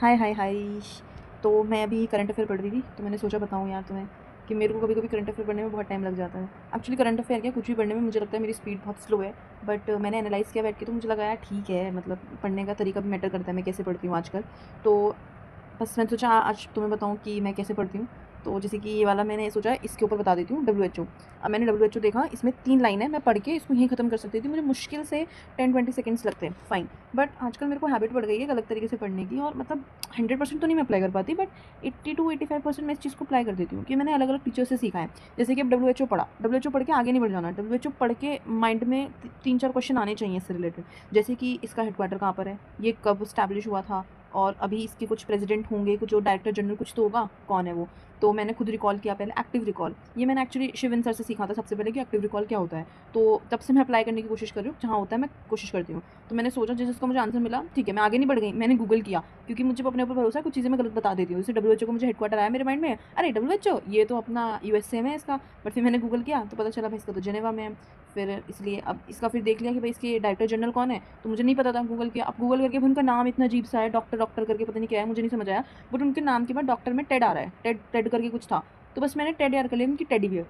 हाय हाय हाय। तो मैं अभी करंट अफेयर पढ़ रही थी, तो मैंने सोचा बताऊँ यार तुम्हें कि मेरे को कभी कभी करंट अफेयर पढ़ने में बहुत टाइम लग जाता है। एक्चुअली करंट अफेयर क्या, कुछ भी पढ़ने में मुझे लगता है मेरी स्पीड बहुत स्लो है। बट मैंने एनालाइज़ किया बैठ के, तो मुझे लगा यार ठीक है, मतलब पढ़ने का तरीका भी मैटर करता है, मैं कैसे पढ़ती हूँ आजकल। तो बस मैंने सोचा आज तुम्हें बताऊँ कि मैं कैसे पढ़ती हूँ। तो जैसे कि ये वाला मैंने सोचा है, इसके ऊपर बता देती हूँ WHO। अब मैंने WHO देखा, इसमें 3 लाइन है, मैं पढ़ के इसको यहीं ख़त्म कर सकती थी, मुझे मुश्किल से 10-20 सेकंड्स लगते हैं, फ़ाइन। बट आजकल मेरे को हैबिट पड़ गई है गलत तरीके से पढ़ने की, और मतलब 100% तो नहीं मैं अप्लाई कर पाती, बट 80-85% मैं इस चीज़ को अप्लाई कर देती हूँ कि मैंने अलग अलग टीचर से सीखा है। जैसे कि अब WHO पढ़ा, WHO पढ़ के आगे नहीं बढ़ जाना, WHO पढ़ के माइंड में 3-4 क्वेश्चन आने चाहिए इससे रिलेटेड। जैसे कि इसका हेडक्वार्टर कहाँ पर है, ये कब स्टैब्लिश हुआ था, और अभी इसके कुछ प्रेसिडेंट होंगे, कुछ जो डायरेक्टर जनरल कुछ तो होगा, कौन है वो। तो मैंने खुद रिकॉल किया पहले एक्टिव रिकॉल, ये मैंने एक्चुअली शिविन सर से सीखा था सबसे पहले कि एक्टिव रिकॉल क्या होता है। तो तब से मैं अप्लाई करने की कोशिश कर रही हूँ, जहाँ होता है मैं कोशिश करती हूँ। तो मैंने सोचा जिस जिसका मुझे आंसर मिला ठीक है, मैं आगे नहीं बढ़ गई, मैंने गूगल किया, क्योंकि मुझे अपने ऊपर भरोसा है, कुछ चीज़ें मैं गलत बता देती हूँ। जैसे WHO को मुझे हेडक्वार्टर आया मेरे माइंड में, अरे WHO ये तो अपना USA में है इसका, बट फिर मैंने गूगल किया तो पता चला भाई इसका तो जेनेवा में है। फिर इसलिए अब इसका फिर देख लिया कि भाई इसके डायरेक्टर जनरल कौन है, तो मुझे नहीं पता था, गूगल किया। अब गूगल करके भी उनका नाम इतना अजीब सा है, डॉक्टर डॉक्टर करके पता नहीं क्या है, मुझे नहीं समझ आया। बट उनके नाम के बाद डॉक्टर में टेड आ रहा है, टेड टेड करके कुछ था। तो बस मैंने टेड यार कर लिया, उनकी टेडी बियर।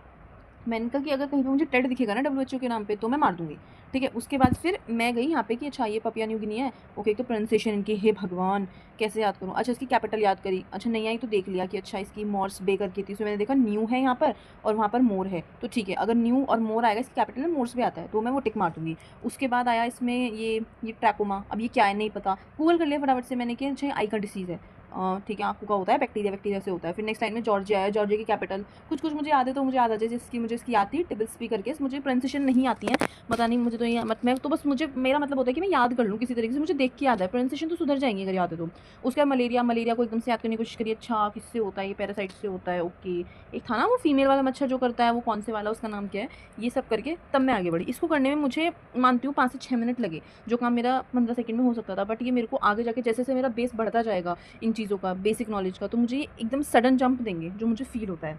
मैंने कहा कि अगर कहीं पे मुझे टेड दिखेगा ना WHO के नाम पे, तो मैं मार दूँगी। ठीक है, उसके बाद फिर मैं गई यहाँ पे कि अच्छा ये पापुआ न्यू गिनी है। ओके, एक तो प्रोनंसिएशन इनकी, हे भगवान! कैसे याद करूँ? अच्छा इसकी कैपिटल याद करी, अच्छा नहीं आई तो देख लिया कि अच्छा इसकी मॉर्स बे करके थी, उसमें मैंने देखा न्यू है यहाँ पर और वहाँ पर मोर है। तो ठीक है, अगर न्यू और मोर आएगा, इसकी कैपिटल में मोर्स भी आता है, तो मैं वो टिक मार दूँगी। उसके बाद आया इसमें ये ट्रैकोमा, अब ये क्या है नहीं पता, गूगल कर लिया फटाफट से मैंने कि अच्छा आई का डिसीज़ है। ठीक है, आँखों का होता है, बैक्टीरिया वैक्टीरिया से होता है। फिर नेक्स्ट लाइन में जॉर्जिया है, जॉर्जिया की कैपिटल कुछ-कुछ मुझे याद है, तो मुझे याद आ जाए, जिसकी मुझे इसकी याद थी टिबल्सबी करके, मुझे प्रोनंसिएशन नहीं आती है, पता नहीं मुझे तो ये मत मैं तो बस मुझे मेरा मतलब होता है कि मैं याद कर लूँ किसी तरीके से, मुझे देख के याद है, प्रोनंसिएशन तो सुधर जाएँगी अगर याद है तो। उसके बाद मलेरिया, मलेरिया को एकदम से याद करने की कोशिश करी, अच्छा किससे होता है, ये पैरासाइट से होता है, ओके। एक था ना वो फीमेल वाला मच्छर जो करता है, वो कौन से वाला, उसका नाम क्या है? ये सब करके तब मैं आगे बढ़ी। इसको करने में मुझे मानती हूँ 5 से 6 मिनट लगे, जो काम मेरा 15 सेकंड में हो सकता था, बट ये मेरे को आगे जाके जैसे-जैसे मेरा बेस बढ़ता जाएगा इन चीज़ों का, बेसिक नॉलेज का, तो मुझे ये एकदम सडन जंप देंगे, जो मुझे फ़ील होता है।